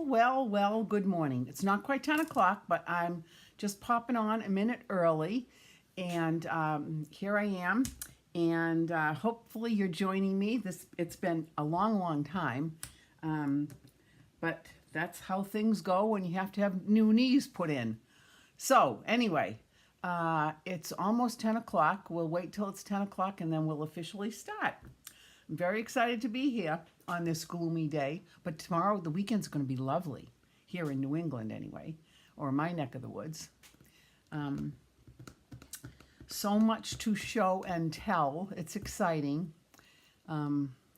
Well, good morning. It's not quite 10 o'clock, but I'm just popping on a minute early. And here I am. And hopefully you're joining me. It's been a long time. But that's how things go when you have to have new knees put in. So anyway, it's almost 10 o'clock. We'll wait till it's 10 o'clock and then we'll officially start. I'm very excited to be here on this gloomy day, but tomorrow the weekend's going to be lovely here in New England anyway, or my neck of the woods. So much to show and tell. It's exciting.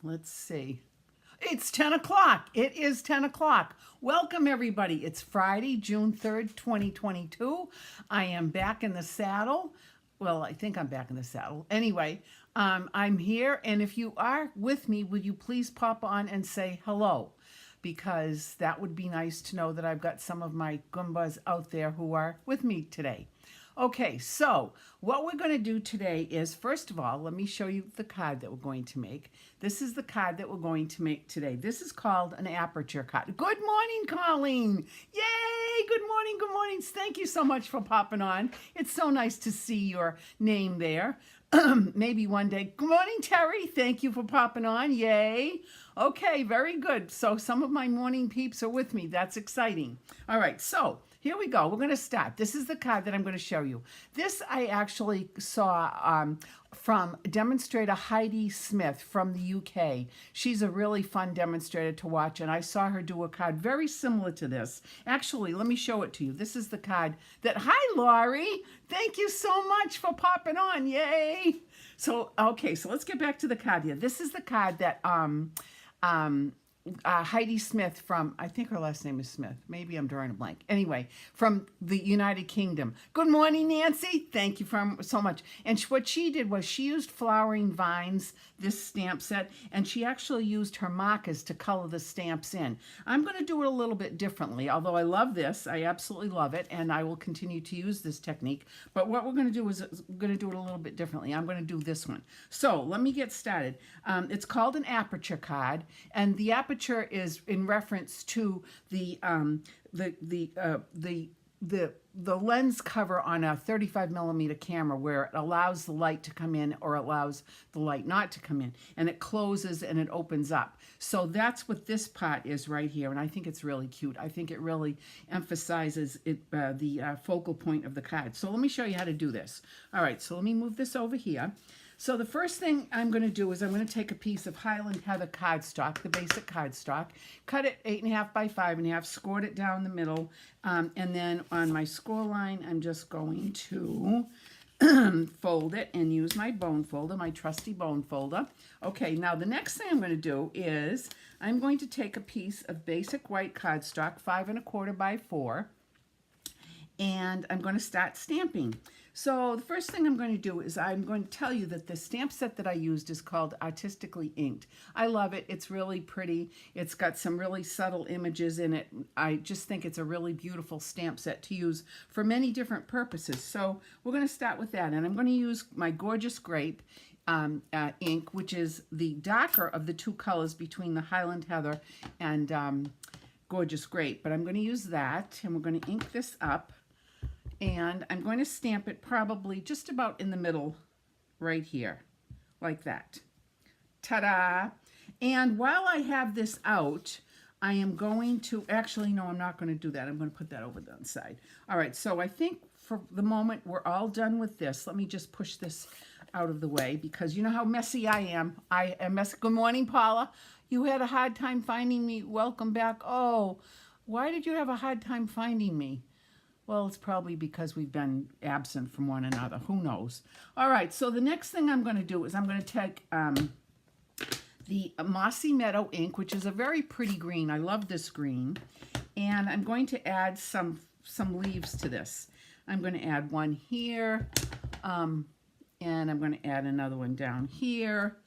Let's see. It's 10 o'clock. It is 10 o'clock. Welcome, everybody. It's Friday, June 3rd, 2022. I am back in the saddle. Well, I think I'm back in the saddle. Anyway, I'm here, and if you are with me, would you please pop on and say hello? Because that would be nice to know that I've got some of my Goombas out there who are with me today. Okay, so what we're going to do today is, first of all, let me show you the card that we're going to make. This is the card that we're going to make today. This is called an aperture card. Good morning, Colleen. Yay, good morning. Thank you so much for popping on. It's so nice to see your name there. Maybe one day. Good morning, Terry. Thank you for popping on. Yay. Okay, very good. So some of my morning peeps are with me. That's exciting. All right, so here we go. We're going to start. This is the card that I'm going to show you. This I actually saw from demonstrator Heidi Smith from the UK. She's a really fun demonstrator to watch, and I saw her do a card very similar to this. Actually, let me show it to you. This is the card that, hi, Laurie. Thank you so much for popping on. Yay. So, okay, so let's get back to the card here. This is the card that Heidi Smith from, I think her last name is Smith. Maybe I'm drawing a blank. Anyway, from the United Kingdom. Good morning, Nancy. Thank you so much. And what she did was she used Flowering Vines, this stamp set, and she actually used her markers to color the stamps in. I'm going to do it a little bit differently, although I love this. I absolutely love it, and I will continue to use this technique. But what we're going to do is we're going to do it a little bit differently. I'm going to do this one. So let me get started. It's called an aperture card, and the aperture is in reference to the lens cover on a 35 millimeter camera, where it allows the light to come in or allows the light not to come in, and it closes and it opens up. So that's what this part is right here, and I think it's really cute. I think it really emphasizes it, the focal point of the card. So let me show you how to do this. All right, so let me move this over here. So the first thing I'm going to do is I'm going to take a piece of Highland Heather cardstock, the basic cardstock, cut it 8.5 by 5.5, scored it down the middle, and then on my score line, I'm just going to fold it and use my bone folder, my trusty bone folder. Okay, now the next thing I'm going to do is I'm going to take a piece of basic white cardstock, 5.25 by 4, and I'm going to start stamping. So the first thing I'm going to do is I'm going to tell you that the stamp set that I used is called Artistically Inked. I love it. It's really pretty. It's got some really subtle images in it. I just think it's a really beautiful stamp set to use for many different purposes. So we're going to start with that. And I'm going to use my Gorgeous Grape ink, which is the darker of the two colors between the Highland Heather and Gorgeous Grape. But I'm going to use that, and we're going to ink this up. And I'm going to stamp it probably just about in the middle right here, like that. Ta-da! And while I have this out, I am going to, actually, no, I'm not going to do that. I'm going to put that over the side. All right, so I think for the moment we're all done with this. Let me just push this out of the way because you know how messy I am. I am messy. Good morning, Paula. You had a hard time finding me. Welcome back. Oh, why did you have a hard time finding me? Well, it's probably because we've been absent from one another. Who knows? All right, so the next thing I'm going to do is I'm going to take the Mossy Meadow ink, which is a very pretty green. I love this green. And I'm going to add some leaves to this. I'm going to add one here, and I'm going to add another one down here.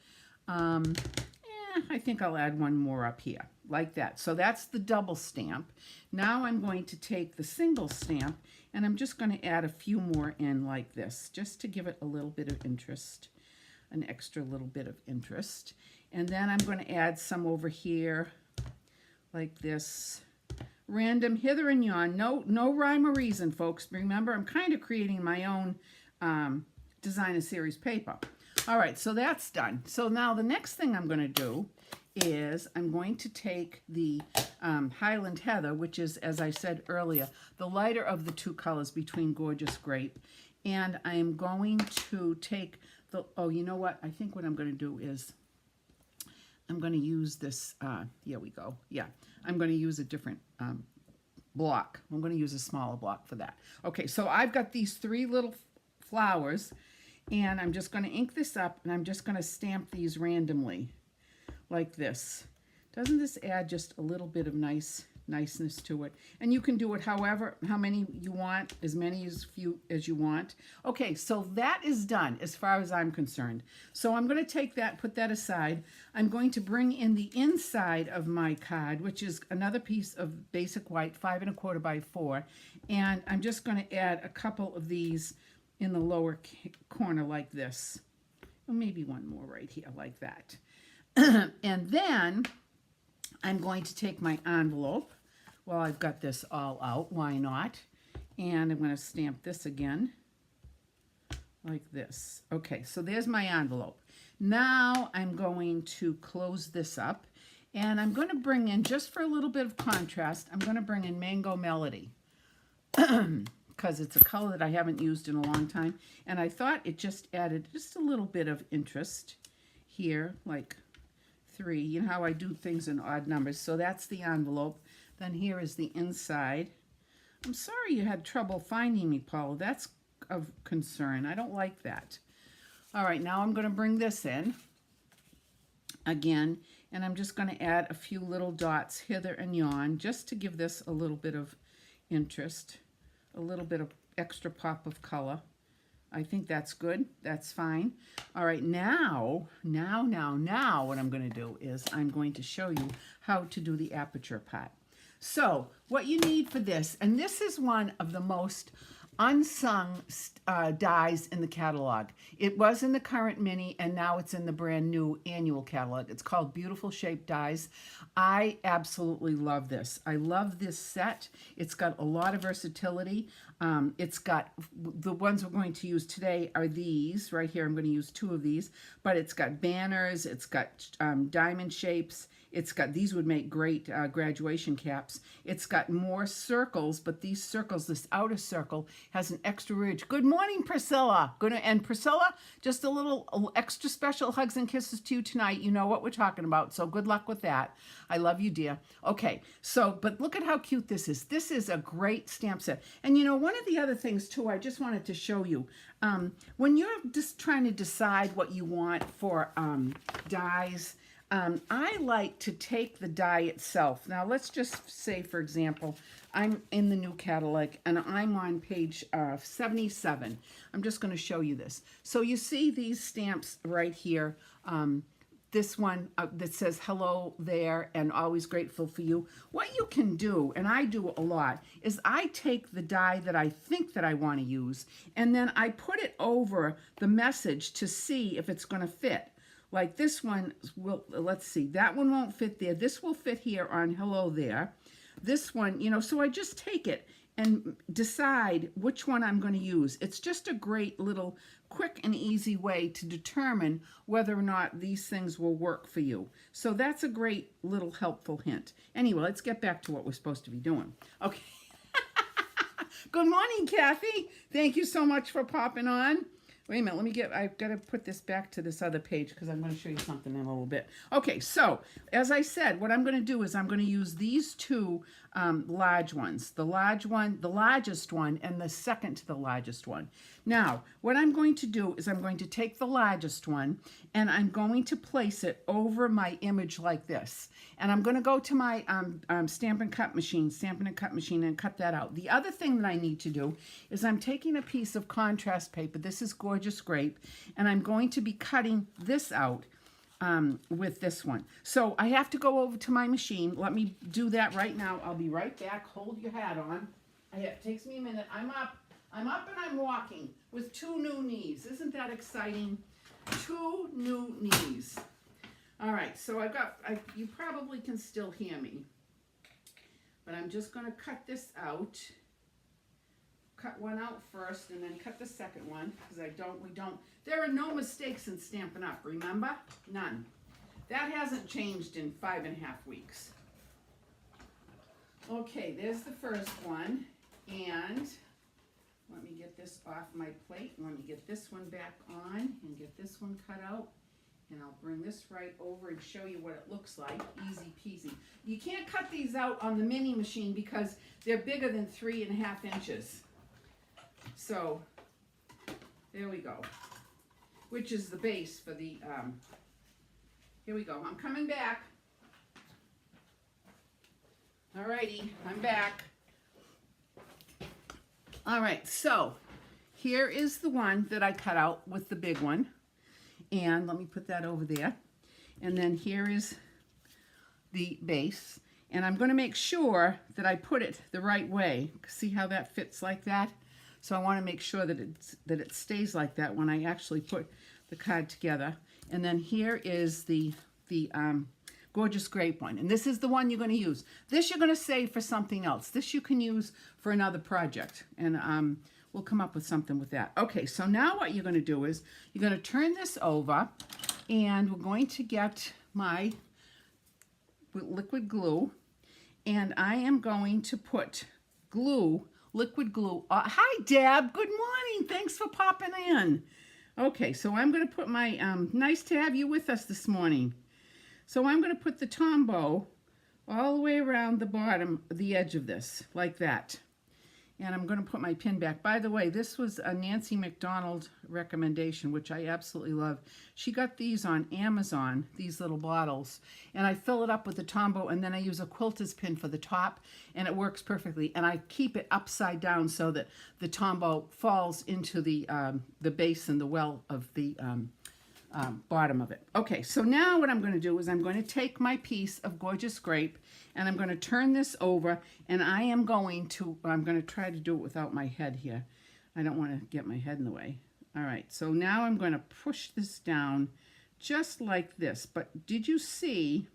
I think I'll add one more up here, like that. So that's the double stamp. Now I'm going to take the single stamp, and I'm just going to add a few more in like this, just to give it a little bit of interest, an extra little bit of interest. And then I'm going to add some over here, like this, random hither and yon. No rhyme or reason, folks. Remember, I'm kind of creating my own design a series paper. All right, so that's done. So now the next thing I'm going to do is I'm going to take the Highland Heather, which is, as I said earlier, the lighter of the two colors between Gorgeous Grape. And I am going to take the, oh, you know what? I think what I'm going to do is I'm going to use this, here we go. Yeah, I'm going to use a different block. I'm going to use a smaller block for that. Okay, so I've got these three little flowers, and I'm just going to ink this up, and I'm just going to stamp these randomly like this. Doesn't this add just a little bit of niceness to it? And you can do it how many you want, as many as few as you want. Okay, so that is done as far as I'm concerned. So I'm going to take that, put that aside. I'm going to bring in the inside of my card, which is another piece of basic white, 5 1/4 by 4, and I'm just going to add a couple of these in the lower corner like this. Or maybe one more right here like that. And then I'm going to take my envelope. Well, I've got this all out, why not? And I'm going to stamp this again like this. Okay, so there's my envelope. Now I'm going to close this up, and I'm going to bring in, just for a little bit of contrast, I'm going to bring in Mango Melody because it's a color that I haven't used in a long time, and I thought it just added just a little bit of interest here, like 3. You know how I do things in odd numbers. So that's the envelope. Then here is the inside. I'm sorry you had trouble finding me, Paula. That's of concern. I don't like that. All right, now I'm going to bring this in again, and I'm just going to add a few little dots hither and yon just to give this a little bit of interest, a little bit of extra pop of color. I think that's good. That's fine. All right, now, what I'm going to do is I'm going to show you how to do the aperture part. So what you need for this, and this is one of the most unsung dies in the catalog. It was in the current mini, and now it's in the brand new annual catalog. It's called Beautiful Shape Dies. I absolutely love this. I love this set. It's got a lot of versatility. It's got, the ones we're going to use today are these right here. I'm going to use 2 of these, but it's got banners. It's got diamond shapes. It's got, these would make great graduation caps. It's got more circles, but these circles, this outer circle has an extra ridge. Good morning, Priscilla. And Priscilla, just a little extra special hugs and kisses to you tonight. You know what we're talking about, so good luck with that. I love you, dear. Okay, so, but look at how cute this is. This is a great stamp set. And you know, one of the other things too, I just wanted to show you, when you're just trying to decide what you want for dies, I like to take the die itself. Now, let's just say, for example, I'm in the new catalog, and I'm on page 77. I'm just going to show you this. So you see these stamps right here. This one that says hello there and always grateful for you. What you can do, and I do a lot, is I take the die that I think that I want to use, and then I put it over the message to see if it's going to fit. Like this one will, let's see, that one won't fit there. This will fit here on hello there. This one, you know, so I just take it and decide which one I'm going to use. It's just a great little quick and easy way to determine whether or not these things will work for you. So that's a great little helpful hint. Anyway, let's get back to what we're supposed to be doing. Okay. Good morning, Kathy. Thank you so much for popping on. Wait a minute, I've got to put this back to this other page because I'm going to show you something in a little bit. Okay, so as I said, what I'm going to do is I'm going to use these 2 large ones. The large one, the largest one, and the second to the largest one. Now, what I'm going to do is I'm going to take the largest one and I'm going to place it over my image like this. And I'm going to go to my Stampin' Cut machine and cut that out. The other thing that I need to do is I'm taking a piece of contrast paper. This is Gorgeous Grape, and I'm going to be cutting this out with this one. So I have to go over to my machine. Let me do that right now. I'll be right back. Hold your hat on. It takes me a minute. I'm up and I'm walking with 2 new knees. Isn't that exciting? 2 new knees. All right, so you probably can still hear me. But I'm just going to cut this out. Cut one out first and then cut the second one because there are no mistakes in Stampin' Up, remember? None. That hasn't changed in 5.5 weeks. Okay, there's the first one, and let me get this off my plate, and let me get this one back on, and get this one cut out, and I'll bring this right over and show you what it looks like. Easy peasy. You can't cut these out on the mini machine because they're bigger than 3.5 inches. So, there we go, which is the base for the, here we go, I'm coming back. Alrighty, I'm back. Alright, so here is the one that I cut out with the big one. And let me put that over there. And then here is the base. And I'm going to make sure that I put it the right way. See how that fits like that? So I want to make sure that it stays like that when I actually put the card together. And then here is the Gorgeous Grape one. And this is the one you're going to use. This you're going to save for something else. This you can use for another project. And we'll come up with something with that. Okay, so now what you're going to do is you're going to turn this over and we're going to get my liquid glue. And I am going to put liquid glue. Hi, Deb. Good morning. Thanks for popping in. Okay, so I'm going to put my, nice to have you with us this morning. So I'm going to put the Tombow all the way around the bottom, the edge of this, like that. And I'm going to put my pin back. By the way, this was a Nancy McDonald recommendation, which I absolutely love. She got these on Amazon, these little bottles. And I fill it up with the Tombow, and then I use a quilter's pin for the top, and it works perfectly. And I keep it upside down so that the Tombow falls into the base and the well of the bottom of it. Okay, so now what I'm going to do is I'm going to take my piece of Gorgeous Grape and I'm going to turn this over, and I'm going to try to do it without my head here. I don't want to get my head in the way. All right, so now I'm going to push this down just like this. But did you see?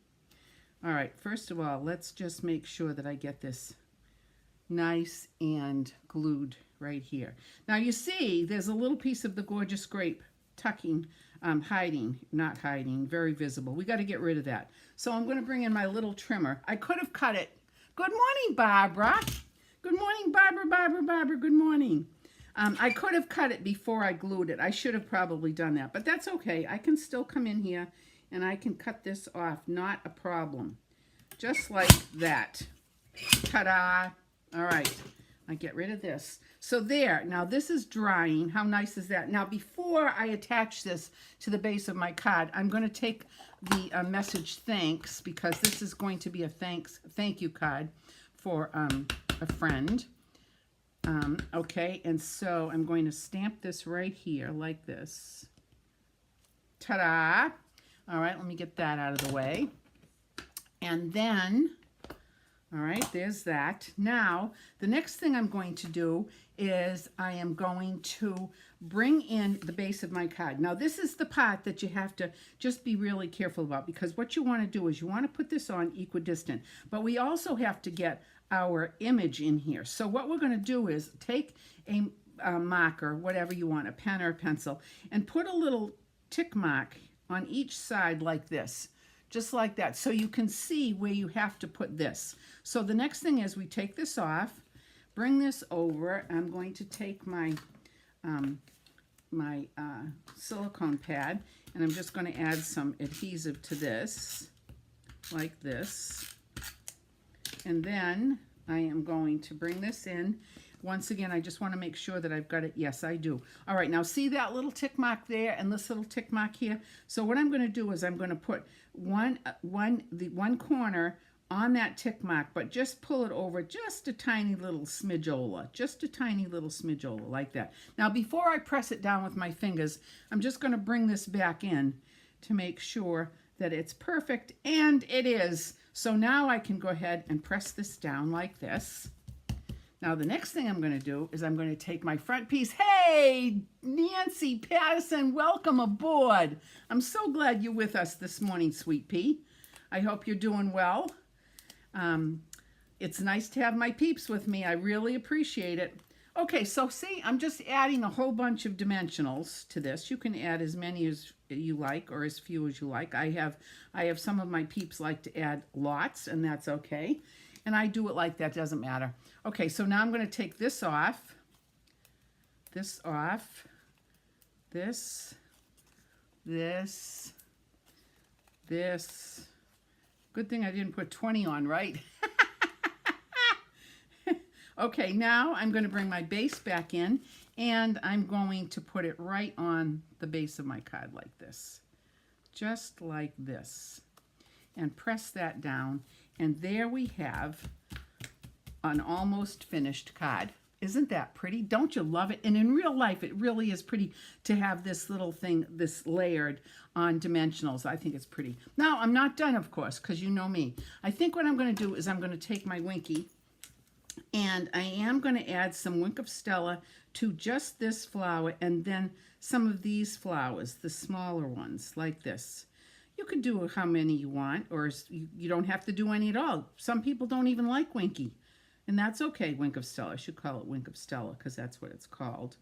All right, first of all, let's just make sure that I get this nice and glued right here. Now you see there's a little piece of the Gorgeous Grape tucking, not hiding, very visible. We got to get rid of that. So I'm going to bring in my little trimmer. I could have cut it. Good morning, Barbara. Good morning, Barbara. Good morning. I could have cut it before I glued it. I should have probably done that, but that's okay. I can still come in here and I can cut this off. Not a problem. Just like that. Ta-da. All right. I get rid of this. So there, now this is drying. How nice is that? Now before I attach this to the base of my card, I'm going to take the message thanks, because this is going to be a thank you card for a friend. Okay, and so I'm going to stamp this right here like this. Ta-da! All right, let me get that out of the way. And then, all right, there's that. Now, the next thing I'm going to do is I am going to bring in the base of my card. Now, this is the part that you have to just be really careful about, because what you want to do is you want to put this on equidistant, but we also have to get our image in here. So what we're going to do is take a marker, whatever you want, a pen or a pencil, and put a little tick mark on each side like this. Just like that, so you can see where you have to put this. So the next thing is we take this off, bring this over. I'm going to take my silicone pad, and I'm just going to add some adhesive to this, like this. And then I am going to bring this in. Once again, I just want to make sure that I've got it. Yes, I do. All right, now see that little tick mark there and this little tick mark here? So what I'm going to do is I'm going to put the one corner on that tick mark, but just pull it over just a tiny little smidgeola, like that. Now, before I press it down with my fingers, I'm just going to bring this back in to make sure that it's perfect, and it is. So now I can go ahead and press this down like this. Now, the next thing I'm going to do is I'm going to take my front piece. Hey, Nancy Patterson, welcome aboard. I'm so glad you're with us this morning, Sweet Pea. I hope you're doing well. It's nice to have my peeps with me. I really appreciate it. Okay, so see, I'm just adding a whole bunch of dimensionals to this. You can add as many as you like or as few as you like. I have some of my peeps like to add lots, and that's okay. And I do it like that, doesn't matter. Okay, so now I'm going to take this off, this, this. Good thing I didn't put 20 on, right? Okay, now I'm going to bring my base back in, and I'm going to put it right on the base of my card like this. Just like this. And press that down, and there we have an almost finished card. Isn't that pretty? Don't you love it? And in real life, it really is pretty to have this little thing, this layered on dimensionals. I think it's pretty. Now, I'm not done, of course, because you know me. I think what I'm going to do is I'm going to take my Winky, and I am going to add some Wink of Stella to just this flower, and then some of these flowers, the smaller ones, like this. You could do how many you want, or you don't have to do any at all. Some people don't even like Winky. And that's okay, Wink of Stella. I should call it Wink of Stella because that's what it's called.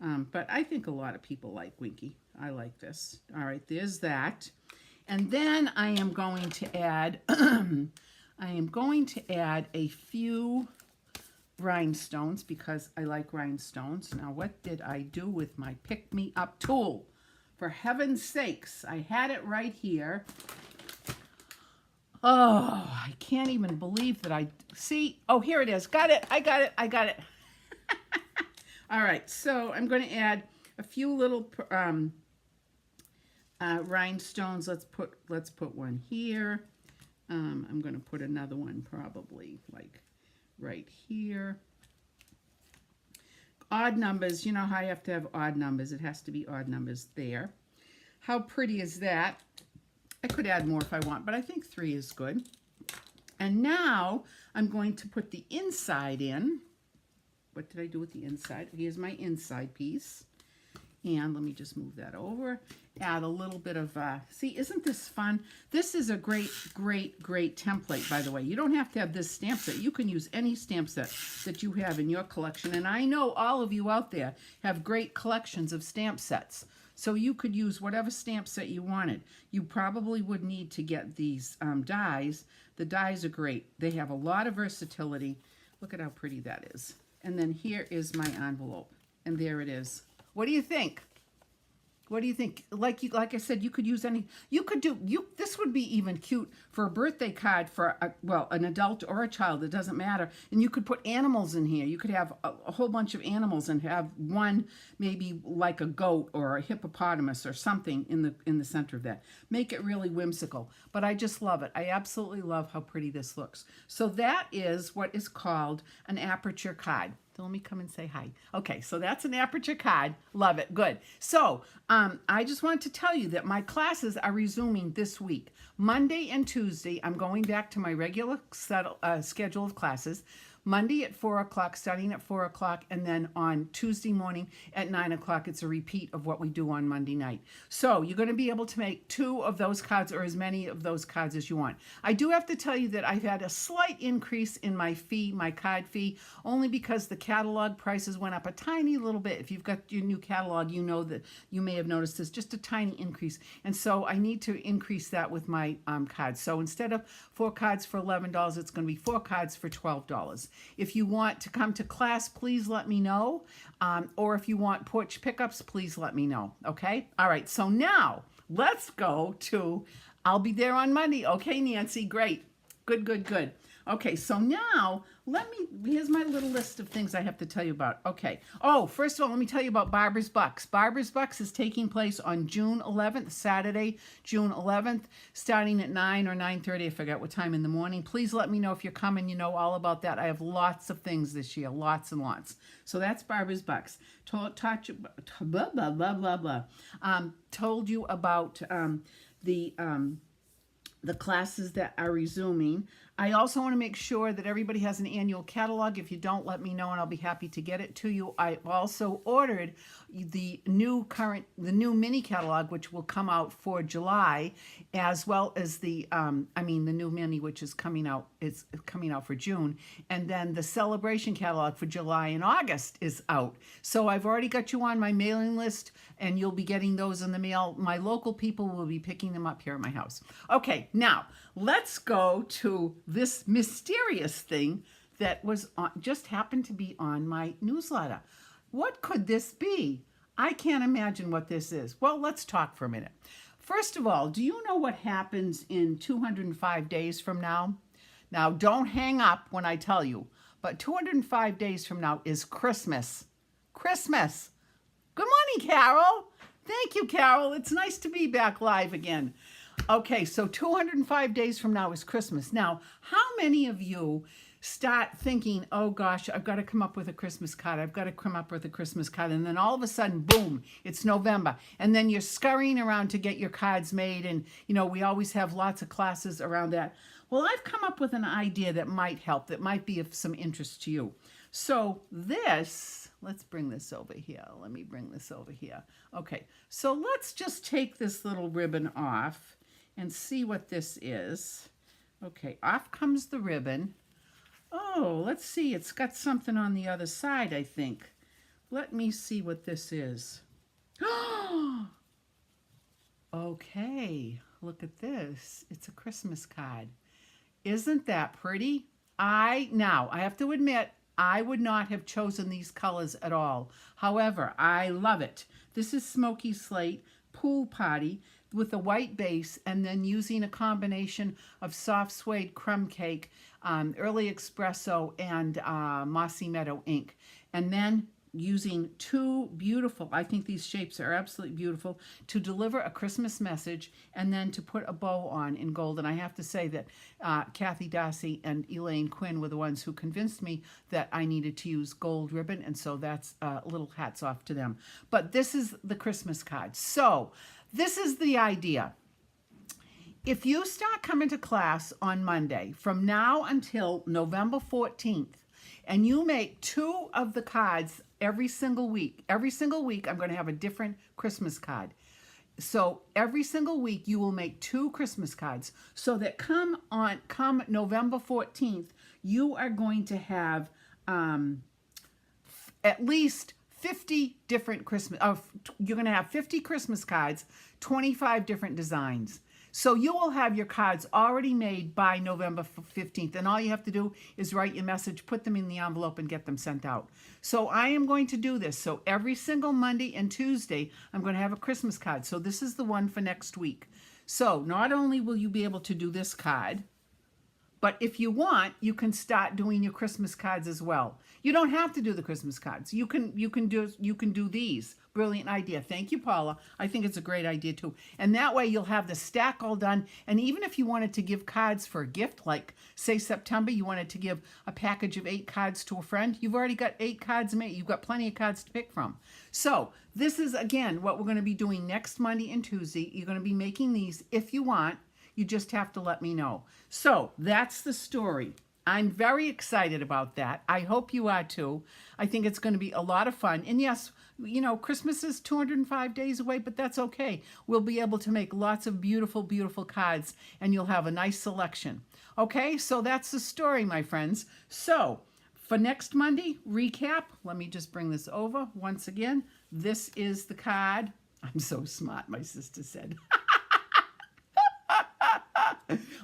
But I think a lot of people like Winky. I like this. All right, there's that. And then I am going to add, a few rhinestones because I like rhinestones. Now, what did I do with my pick-me-up tool? For heaven's sakes, I had it right here. Oh, I can't even believe that I see. Oh, here it is. Got it. I got it. All right. So I'm going to add a few little rhinestones. Let's put one here. I'm going to put another one probably like right here. Odd numbers. You know how you have to have odd numbers. It has to be odd numbers there. How pretty is that? I could add more if I want, but I think 3 is good. And now I'm going to put the inside in. What did I do with the inside? Here's my inside piece. And let me just move that over. Add a little bit of, see, isn't this fun? This is a great template, by the way. You don't have to have this stamp set. You can use any stamp set that you have in your collection. And I know all of you out there have great collections of stamp sets. So you could use whatever stamp set you wanted. You probably would need to get these dies. The dies are great. They have a lot of versatility. Look at how pretty that is. And then here is my envelope. And there it is. What do you think? What do you think? Like I said, you could use any. This would be even cute for a birthday card for an adult or a child. It doesn't matter. And you could put animals in here. You could have a whole bunch of animals and have one maybe like a goat or a hippopotamus or something in the center of that. Make it really whimsical. But I just love it. I absolutely love how pretty this looks. So that is what is called an aperture card. So let me come and say hi. Okay, so that's an aperture card. Love it. Good. So I just wanted to tell you that my classes are resuming this week. Monday and Tuesday, I'm going back to my regular schedule of classes. Monday at 4 o'clock, starting at 4 o'clock, and then on Tuesday morning at 9 o'clock, it's a repeat of what we do on Monday night. So you're going to be able to make 2 of those cards or as many of those cards as you want. I do have to tell you that I've had a slight increase in my fee, my card fee, only because the catalog prices went up a tiny little bit. If you've got your new catalog, you know that you may have noticed this, just a tiny increase. And so I need to increase that with my cards. So instead of 4 cards for $11, it's going to be 4 cards for $12. If you want to come to class, please let me know. Or if you want porch pickups, please let me know. Okay? All right. So now let's go to, I'll be there on Monday. Okay, Nancy. Great. Good. Okay. So now here's my little list of things I have to tell you about. Okay. Oh, first of all, let me tell you about Barbara's Bucks. Barbara's Bucks is taking place on June 11th, Saturday, June 11th, starting at 9 or 9:30. I forgot what time in the morning. Please let me know if you're coming. You know all about that. I have lots of things this year, lots and lots. So that's Barbara's Bucks. Told you about the classes that are resuming. I also want to make sure that everybody has an annual catalog. If you don't, let me know and I'll be happy to get it to you. I also ordered the new mini catalog, which will come out for July, as well as the new mini, which is coming out It's coming out for June. And then the celebration catalog for July and August is out. So I've already got you on my mailing list, and you'll be getting those in the mail. My local people will be picking them up here at my house. Okay, now let's go to this mysterious thing that was just happened to be on my newsletter. What could this be? I can't imagine what this is. Well, let's talk for a minute. First of all, do you know what happens in 205 days from now? Now, don't hang up when I tell you, but 205 days from now is Christmas. Christmas. Good morning, Carol. Thank you, Carol. It's nice to be back live again. Okay, so 205 days from now is Christmas. Now, how many of you start thinking, oh gosh, I've got to come up with a Christmas card. I've got to come up with a Christmas card. And then all of a sudden, boom, it's November. And then you're scurrying around to get your cards made. And, you know, we always have lots of classes around that. Well, I've come up with an idea that might help, that might be of some interest to you. So this, let's bring this over here. Let me bring this over here. Okay, so let's just take this little ribbon off and see what this is. Okay, off comes the ribbon. Oh, let's see. It's got something on the other side, I think. Let me see what this is. Okay, look at this. It's a Christmas card. Isn't that pretty? Now, I have to admit, I would not have chosen these colors at all. However, I love it. This is Smoky Slate Pool Party with a white base, and then using a combination of soft suede crumb cake, early espresso, and mossy meadow ink. And then using two beautiful, I think these shapes are absolutely beautiful, to deliver a Christmas message, and then to put a bow on in gold. And I have to say that Kathy Darcy and Elaine Quinn were the ones who convinced me that I needed to use gold ribbon, and so that's little hats off to them. But this is the Christmas card. So this is the idea. If you start coming to class on Monday, from now until November 14th, and you make 2 of the cards every single week I'm going to have a different Christmas card. So every single week you will make 2 Christmas cards, so that come November 14th, you are going to have at least 50 different you're going to have 50 Christmas cards, 25 different designs. So you will have your cards already made by November 15th, and all you have to do is write your message, put them in the envelope, and get them sent out. So I am going to do this. So every single Monday and Tuesday, I'm going to have a Christmas card. So this is the one for next week. So not only will you be able to do this card, but if you want, you can start doing your Christmas cards as well. You don't have to do the Christmas cards. You can do these. Brilliant idea. Thank you, Paula. I think it's a great idea too. And that way you'll have the stack all done. And even if you wanted to give cards for a gift, like say September, you wanted to give a package of 8 cards to a friend, you've already got 8 cards made. You've got plenty of cards to pick from. So this is, again, what we're going to be doing next Monday and Tuesday. You're going to be making these if you want. You just have to let me know. So that's the story. I'm very excited about that. I hope you are too. I think it's going to be a lot of fun. And yes, you know, Christmas is 205 days away, but that's okay. We'll be able to make lots of beautiful, beautiful cards, and you'll have a nice selection. Okay, so that's the story, my friends. So for next Monday, recap. Let me just bring this over once again. This is the card. I'm so smart, my sister said.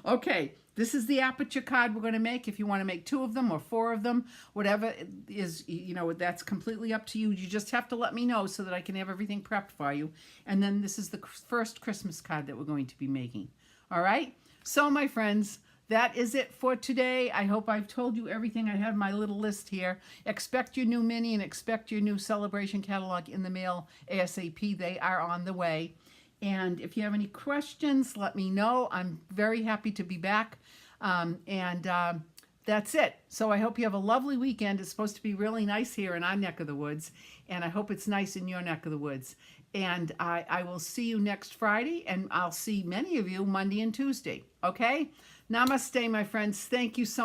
Okay, this is the aperture card we're going to make. If you want to make 2 of them or 4 of them, whatever it is, you know, that's completely up to you. You just have to let me know so that I can have everything prepped for you. And then this is the first Christmas card that we're going to be making. All right? So, my friends, that is it for today. I hope I've told you everything. I have my little list here. Expect your new mini and expect your new celebration catalog in the mail ASAP. They are on the way. And if you have any questions, let me know. I'm very happy to be back. That's it. So I hope you have a lovely weekend. It's supposed to be really nice here in our neck of the woods. And I hope it's nice in your neck of the woods. And I will see you next Friday. And I'll see many of you Monday and Tuesday. Okay? Namaste, my friends. Thank you so much.